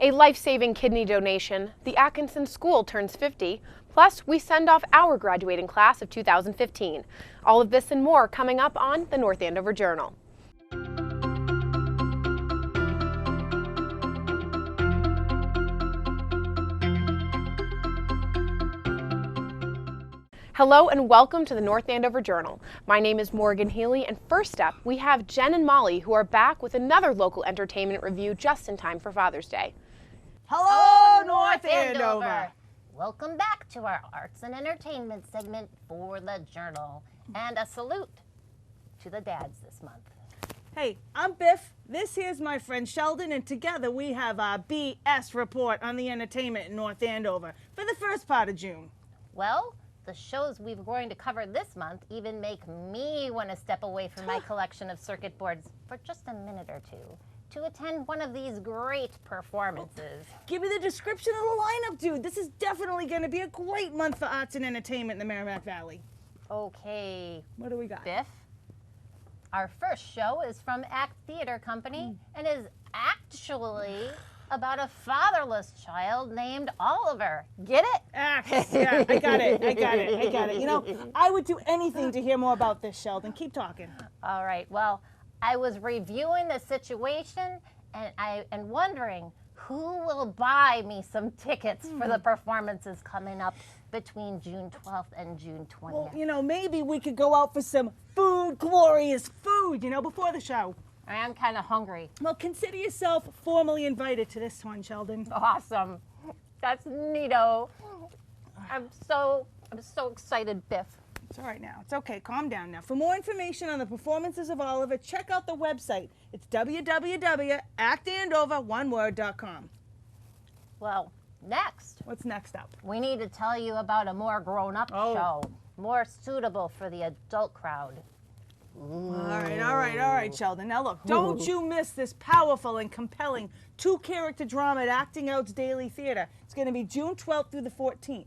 A life-saving kidney donation, the Atkinson School turns 50, plus we send off our graduating class of 2015. All of this and more coming up on the North Andover Journal. Hello and welcome to the North Andover Journal. My name is Morgan Healy, and first up we have Jen and Molly, who are back with another local entertainment review just in time for Father's Day. Hello, North Andover! Welcome back to our arts and entertainment segment for the Journal. And a salute to the dads this month. Hey, I'm Biff. This here's my friend Sheldon, and together we have our BS report on the entertainment in North Andover for the first part of June. Well, the shows we're going to cover this month even make me want to step away from my collection of circuit boards for just a minute or two to attend one of these great performances. Give me the description of the lineup, dude. This is definitely going to be a great month for arts and entertainment in the Merrimack Valley. Okay. What do we got? Biff, our first show is from Act Theater Company and is actually about a fatherless child named Oliver. Get it? Yeah, I got it. You know, I would do anything to hear more about this, Sheldon. Keep talking. All right, well, I was reviewing the situation and wondering who will buy me some tickets for the performances coming up between June 12th and June 20th. Well, you know, maybe we could go out for some food, glorious food, you know, before the show. I am kind of hungry. Well, consider yourself formally invited to this one, Sheldon. Awesome. That's neato. I'm so excited, Biff. It's all right now. It's okay. Calm down now. For more information on the performances of Oliver, check out the website. It's www.actandover.com. Well, next. What's next up? We need to tell you about a more grown-up show, more suitable for the adult crowd. All right, Sheldon. Now look, don't you miss this powerful and compelling two-character drama at Acting Out's Daily Theater. It's going to be June 12th through the 14th.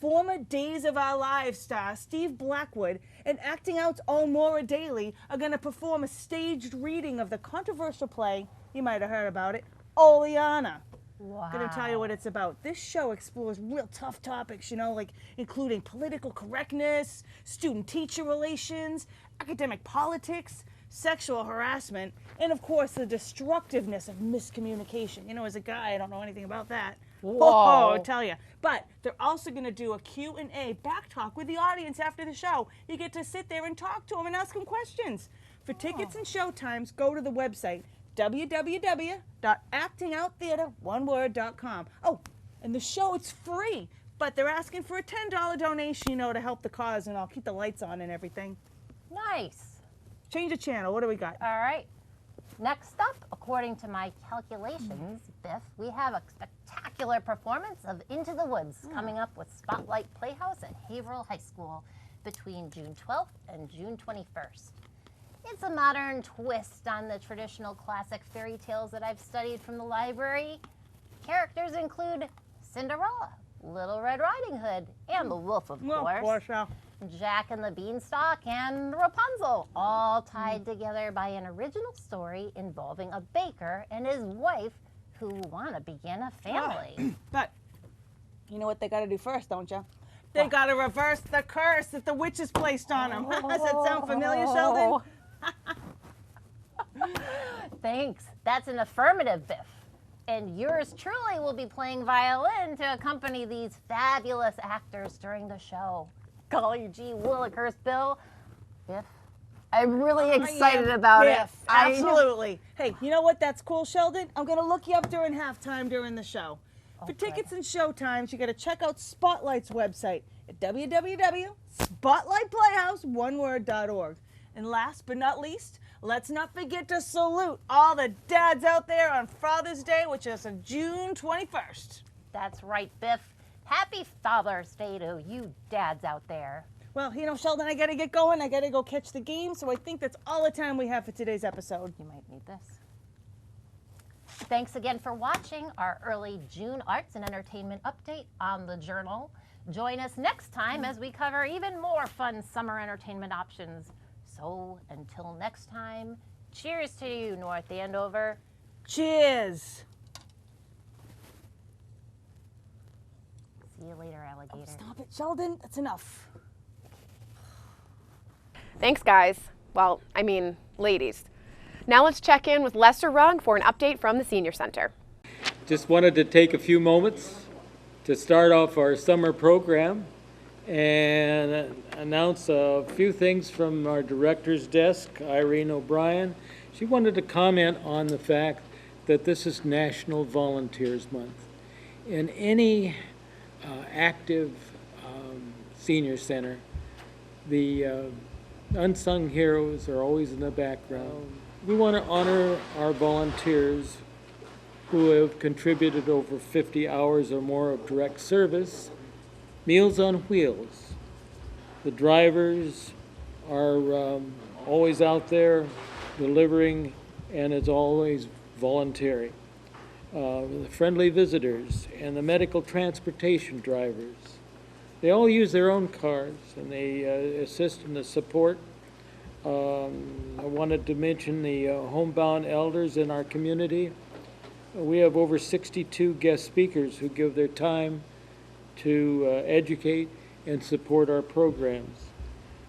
Former Days of Our Lives star Steve Blackwood and Acting Out's own Maura Daly are going to perform a staged reading of the controversial play, you might have heard about it, Oleana. Wow. I'm going to tell you what it's about. This show explores real tough topics, you know, like including political correctness, student-teacher relations, academic politics, sexual harassment, and of course the destructiveness of miscommunication. You know, as a guy, I don't know anything about that. Whoa. I'll tell you. But they're also going to do a Q&A back talk with the audience after the show. You get to sit there and talk to them and ask them questions. For tickets and show times, go to the website www.actingouttheater.com. Oh, and the show, it's free, but they're asking for a $10 donation, you know, to help the cause, and I'll keep the lights on and everything. Nice. Change the channel. What do we got? All right. Next up, according to my calculations, Biff, we have a spectacular performance of Into the Woods coming up with Spotlight Playhouse at Haverhill High School between June 12th and June 21st. It's a modern twist on the traditional classic fairy tales that I've studied from the library. Characters include Cinderella, Little Red Riding Hood, and the Wolf, of course. Jack and the Beanstalk and Rapunzel, all tied together by an original story involving a baker and his wife who want to begin a family. But you know what they got to do first, don't you? They got to reverse the curse that the witches placed on them. Does that sound familiar, Sheldon? Thanks. That's an affirmative, Biff. And yours truly will be playing violin to accompany these fabulous actors during the show. Golly gee willikers, Bill. Biff, I'm really excited about it. Absolutely. Hey, you know what? That's cool, Sheldon. I'm going to look you up during halftime during the show. For tickets and show times, you got to check out Spotlight's website at www.spotlightplayhouse.org. And last but not least, let's not forget to salute all the dads out there on Father's Day, which is on June 21st. That's right, Biff. Happy Father's Day to you dads out there. Well, you know, Sheldon, I got to get going. I got to go catch the game, so I think that's all the time we have for today's episode. You might need this. Thanks again for watching our early June arts and entertainment update on the Journal. Join us next time as we cover even more fun summer entertainment options. So until next time, cheers to you, North Andover. Cheers. See you later, alligator. Stop it, Sheldon. That's enough. Thanks, guys. Well, I mean, ladies. Now let's check in with Lester Rugg for an update from the Senior Center. Just wanted to take a few moments to start off our summer program and announce a few things from our director's desk, Irene O'Brien. She wanted to comment on the fact that this is National Volunteers Month. In any active senior center, the unsung heroes are always in the background. We want to honor our volunteers who have contributed over 50 hours or more of direct service. Meals on Wheels. The drivers are always out there delivering, and it's always voluntary. The friendly visitors and the medical transportation drivers. They all use their own cars, and they assist in the support. I wanted to mention the homebound elders in our community. We have over 62 guest speakers who give their time to educate and support our programs.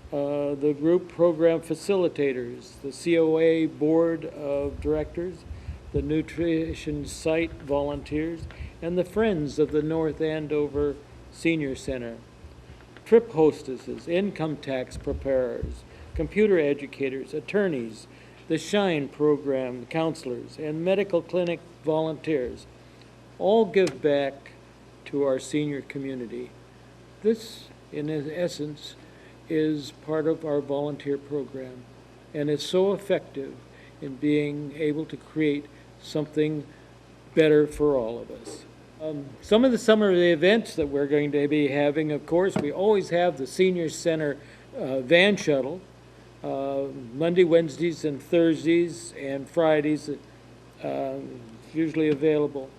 The group program facilitators, the COA board of directors, the nutrition site volunteers, and the Friends of the North Andover Senior Center. Trip hostesses, income tax preparers, computer educators, attorneys, the SHINE program counselors, and medical clinic volunteers all give back to our senior community. This, in essence, is part of our volunteer program, and it's so effective in being able to create something better for all of us. Some of the summer events that we're going to be having, of course, we always have the Senior Center van shuttle, Monday, Wednesdays, and Thursdays, and Fridays, usually available.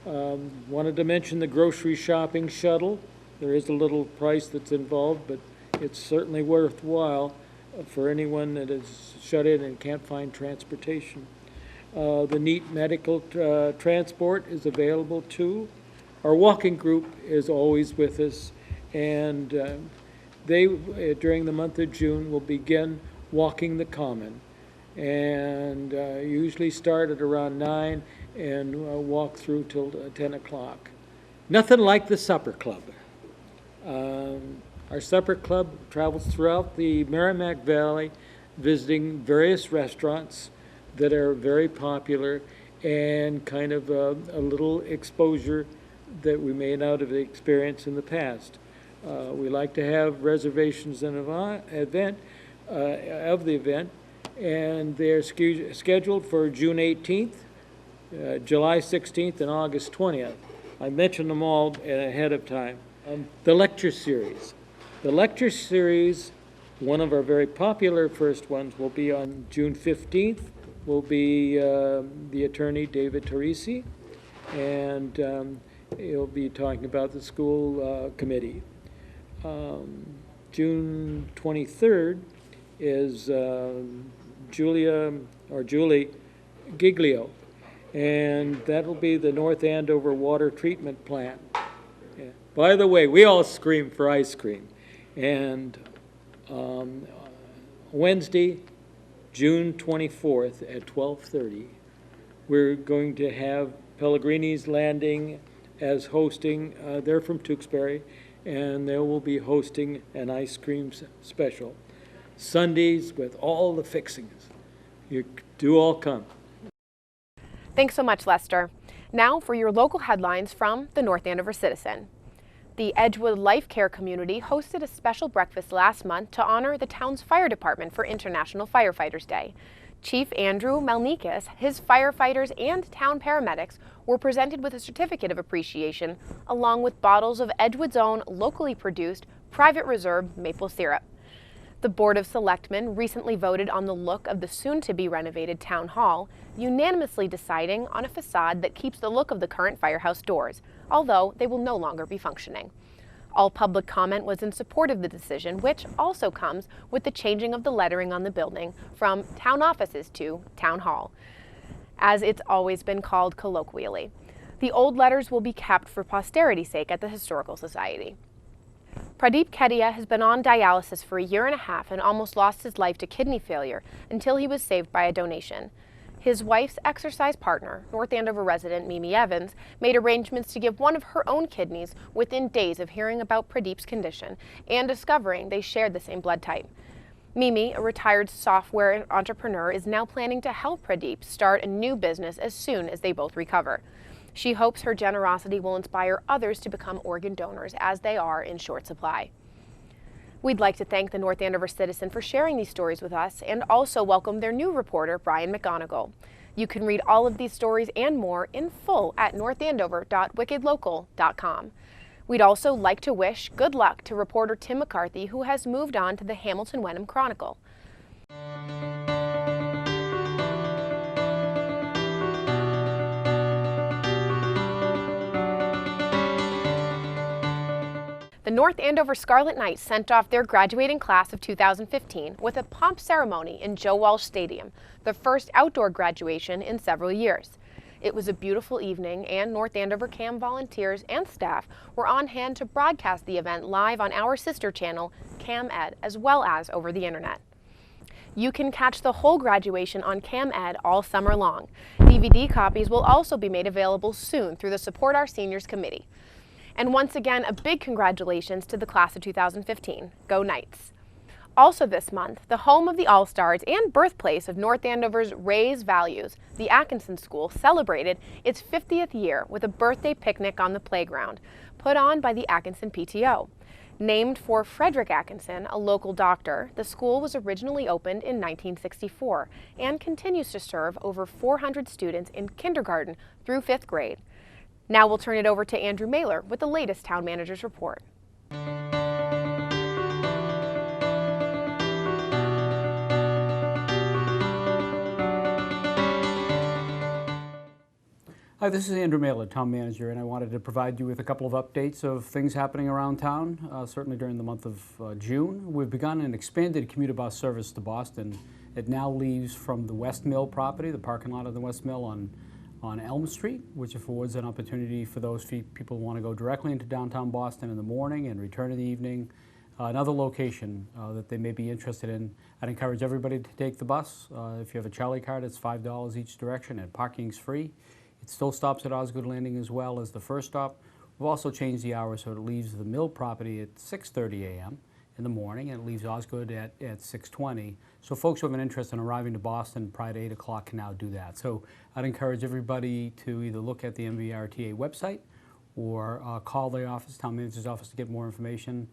Wanted to mention the grocery shopping shuttle. There is a little price that's involved, but it's certainly worthwhile for anyone that is shut in and can't find transportation. The NEAT medical transport is available too. Our walking group is always with us, and they, during the month of June, will begin walking the common, and usually start at around 9 and walk through till 10 o'clock. Nothing like the supper club. Our supper club travels throughout the Merrimack Valley, visiting various restaurants that are very popular, and kind of a little exposure that we may not have experienced in the past. We like to have reservations in advance of the event, and they're scheduled for June 18th, July 16th, and August 20th. I mentioned them all ahead of time. The lecture series. The lecture series, one of our very popular first ones, will be on June 15th, will be the attorney David Teresi, and he'll be talking about the school committee. June 23rd is Julie Giglio, and that'll be the North Andover water treatment plant. Yeah. By the way, we all scream for ice cream. And Wednesday, June 24th at 12:30, we're going to have Pellegrini's Landing as hosting. They're from Tewksbury, and they will be hosting an ice cream special. Sundays with all the fixings. You do all come. Thanks so much, Lester. Now for your local headlines from the North Andover Citizen. The Edgewood Life Care community hosted a special breakfast last month to honor the town's fire department for International Firefighters Day. Chief Andrew Melnikas, his firefighters, and town paramedics were presented with a certificate of appreciation, along with bottles of Edgewood's own locally produced private reserve maple syrup. The Board of Selectmen recently voted on the look of the soon-to-be renovated town hall, unanimously deciding on a facade that keeps the look of the current firehouse doors, although they will no longer be functioning. All public comment was in support of the decision, which also comes with the changing of the lettering on the building from town offices to town hall, as it's always been called colloquially. The old letters will be kept for posterity's sake at the Historical Society. Pradeep Kedia has been on dialysis for a year and a half and almost lost his life to kidney failure until he was saved by a donation. His wife's exercise partner, North Andover resident Mimi Evans, made arrangements to give one of her own kidneys within days of hearing about Pradeep's condition and discovering they shared the same blood type. Mimi, a retired software entrepreneur, is now planning to help Pradeep start a new business as soon as they both recover. She hopes her generosity will inspire others to become organ donors as they are in short supply. We'd like to thank the North Andover Citizen for sharing these stories with us and also welcome their new reporter, Brian McGonigal. You can read all of these stories and more in full at northandover.wickedlocal.com. We'd also like to wish good luck to reporter Tim McCarthy, who has moved on to the Hamilton Wenham Chronicle. The North Andover Scarlet Knights sent off their graduating class of 2015 with a pomp ceremony in Joe Walsh Stadium, the first outdoor graduation in several years. It was a beautiful evening, and North Andover CAM volunteers and staff were on hand to broadcast the event live on our sister channel, CAM Ed, as well as over the internet. You can catch the whole graduation on CAM Ed all summer long. DVD copies will also be made available soon through the Support Our Seniors Committee. And once again, a big congratulations to the class of 2015. Go Knights! Also this month, the home of the All-Stars and birthplace of North Andover's Raise Values, the Atkinson School, celebrated its 50th year with a birthday picnic on the playground, put on by the Atkinson PTO. Named for Frederick Atkinson, a local doctor, the school was originally opened in 1964 and continues to serve over 400 students in kindergarten through 5th grade. Now we'll turn it over to Andrew Mailer with the latest Town Manager's Report. Hi, this is Andrew Mailer, Town Manager, and I wanted to provide you with a couple of updates of things happening around town, certainly during the month of June. We've begun an expanded commuter bus service to Boston. It now leaves from the West Mill property, the parking lot of the West Mill on Elm Street, which affords an opportunity for those people who want to go directly into downtown Boston in the morning and return in the evening. Another location that they may be interested in, I'd encourage everybody to take the bus. If you have a Charlie card, it's $5 each direction and parking's free. It still stops at Osgood Landing as well as the first stop. We've also changed the hours so it leaves the Mill property at 6:30 a.m. in the morning and it leaves Osgood at 6:20. So folks who have an interest in arriving to Boston prior to 8 o'clock can now do that. So I'd encourage everybody to either look at the MVRTA website or call the office, Town Manager's office, to get more information,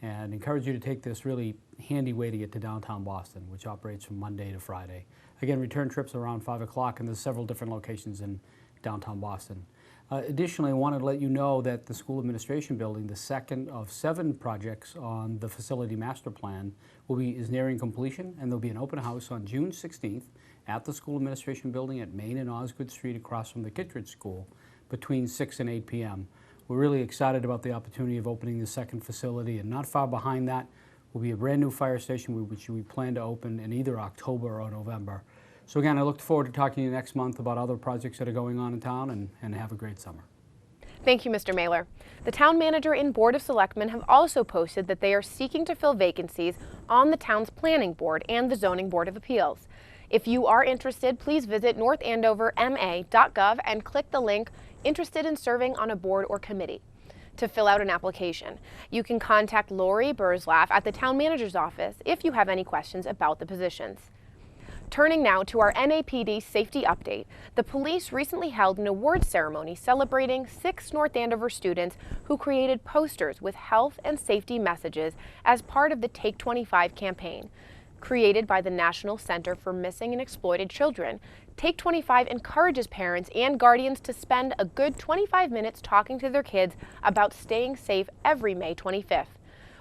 and encourage you to take this really handy way to get to downtown Boston, which operates from Monday to Friday. Again, return trips around 5 o'clock, and there's several different locations in downtown Boston. Additionally, I wanted to let you know that the School Administration Building, the second of 7 projects on the facility master plan, is nearing completion, and there'll be an open house on June 16th at the School Administration Building at Main and Osgood Street across from the Kittredge School between 6 and 8 p.m. We're really excited about the opportunity of opening the second facility, and not far behind that will be a brand new fire station which we plan to open in either October or November. So again, I look forward to talking to you next month about other projects that are going on in town, and have a great summer. Thank you, Mr. Mailer. The Town Manager and Board of Selectmen have also posted that they are seeking to fill vacancies on the town's Planning Board and the Zoning Board of Appeals. If you are interested, please visit northandoverma.gov and click the link Interested in Serving on a Board or Committee to fill out an application. You can contact Lori Burzlaff at the Town Manager's office if you have any questions about the positions. Turning now to our NAPD safety update, the police recently held an awards ceremony celebrating 6 North Andover students who created posters with health and safety messages as part of the Take 25 campaign. Created by the National Center for Missing and Exploited Children, Take 25 encourages parents and guardians to spend a good 25 minutes talking to their kids about staying safe every May 25th.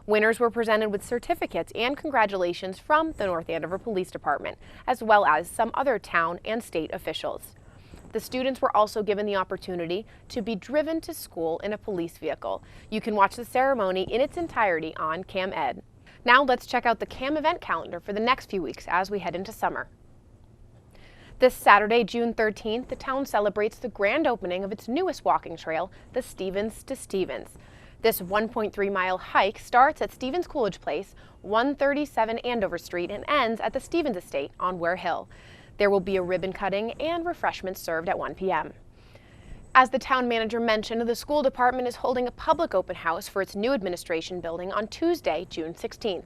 Winners were presented with certificates and congratulations from the North Andover Police Department, as well as some other town and state officials. The students were also given the opportunity to be driven to school in a police vehicle. You can watch the ceremony in its entirety on CAM Ed. Now let's check out the CAM event calendar for the next few weeks as we head into summer. This Saturday, June 13th, the town celebrates the grand opening of its newest walking trail, the Stevens to Stevens. This 1.3-mile hike starts at Stevens Coolidge Place, 137 Andover Street, and ends at the Stevens Estate on Ware Hill. There will be a ribbon cutting and refreshments served at 1 p.m. As the town manager mentioned, the school department is holding a public open house for its new administration building on Tuesday, June 16th.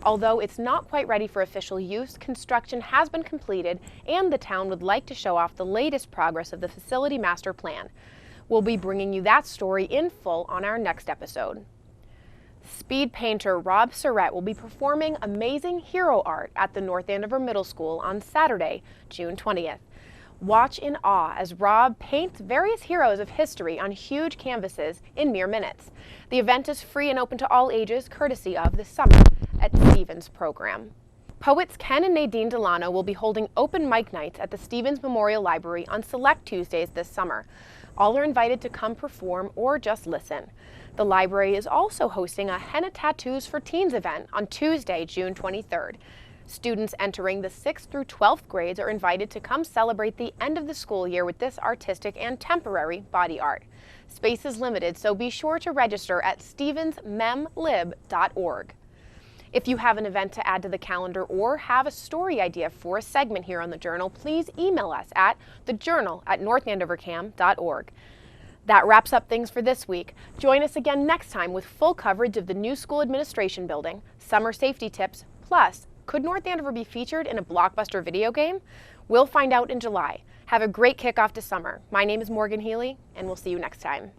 Although it's not quite ready for official use, construction has been completed and the town would like to show off the latest progress of the facility master plan. We'll be bringing you that story in full on our next episode. Speed painter Rob Surrett will be performing amazing hero art at the North Andover Middle School on Saturday, June 20th. Watch in awe as Rob paints various heroes of history on huge canvases in mere minutes. The event is free and open to all ages, courtesy of the Summer at Stevens program. Poets Ken and Nadine Delano will be holding open mic nights at the Stevens Memorial Library on select Tuesdays this summer. All are invited to come perform or just listen. The library is also hosting a Henna Tattoos for Teens event on Tuesday, June 23rd. Students entering the 6th through 12th grades are invited to come celebrate the end of the school year with this artistic and temporary body art. Space is limited, so be sure to register at stevensmemlib.org. If you have an event to add to the calendar or have a story idea for a segment here on the Journal, please email us at thejournal@northandovercam.org. That wraps up things for this week. Join us again next time with full coverage of the new school administration building, summer safety tips, plus could North Andover be featured in a blockbuster video game? We'll find out in July. Have a great kickoff to summer. My name is Morgan Healy, and we'll see you next time.